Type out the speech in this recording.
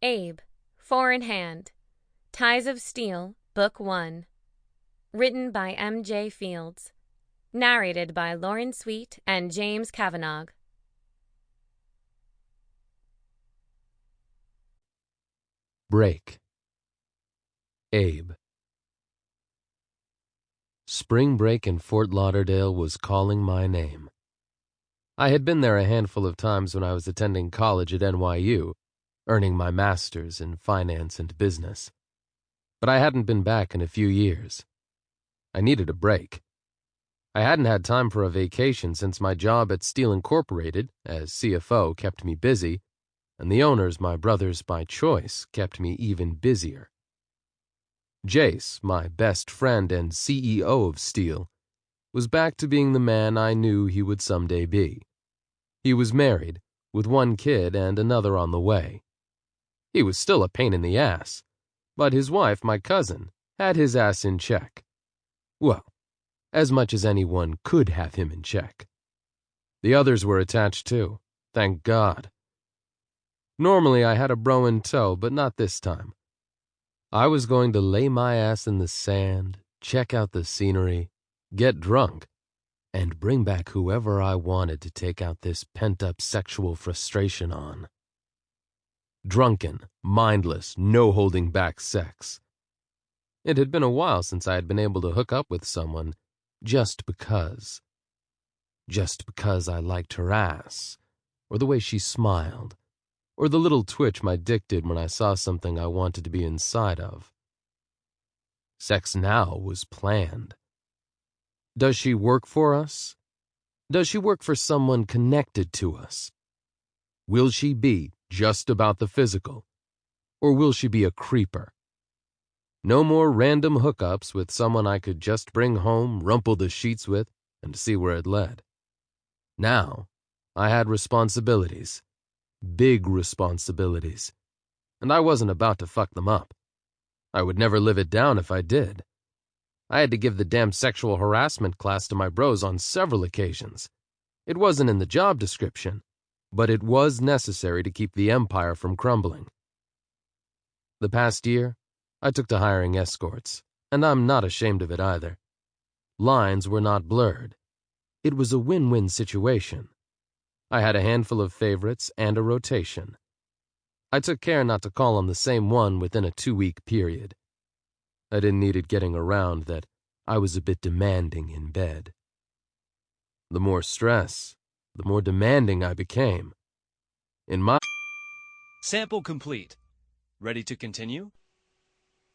Abe, Four in Hand, Ties of Steel, Book 1. Written by M.J. Fields. Narrated by Lauren Sweet and James Cavenaugh. Break. Abe. Spring break in Fort Lauderdale was calling my name. I had been there a handful of times when I was attending college at NYU, earning my master's in finance and business. But I hadn't been back in a few years. I needed a break. I hadn't had time for a vacation since my job at Steel Inc. as CFO kept me busy, and the owners, my brothers by choice, kept me even busier. Jace, my best friend and CEO of Steel, was back to being the man I knew he would someday be. He was married, with one kid and another on the way. He was still a pain in the ass, but his wife, my cousin, had his ass in check. Well, as much as anyone could have him in check. The others were attached too, thank God. Normally I had a bro in tow, but not this time. I was going to lay my ass in the sand, check out the scenery, get drunk, and bring back whoever I wanted to take out this pent-up sexual frustration on. Drunken, mindless, no-holding-back sex. It had been a while since I had been able to hook up with someone just because. Just because I liked her ass, or the way she smiled, or the little twitch my dick did when I saw something I wanted to be inside of. Sex now was planned. Does she work for us? Does she work for someone connected to us? Will she be just about the physical, or will she be a creeper? No more random hookups with someone I could just bring home, rumple the sheets with, and see where it led. Now, I had responsibilities. Big responsibilities. And I wasn't about to fuck them up. I would never live it down if I did. I had to give the damn sexual harassment class to my bros on several occasions. It wasn't in the job description, but it was necessary to keep the empire from crumbling. The past year, I took to hiring escorts, and I'm not ashamed of it either. Lines were not blurred. It was a win-win situation. I had a handful of favorites and a rotation. I took care not to call on the same one within a 2-week period. I didn't need it getting around that I was a bit demanding in bed. The more stress, the more demanding I became. In my... Sample complete. Ready to continue?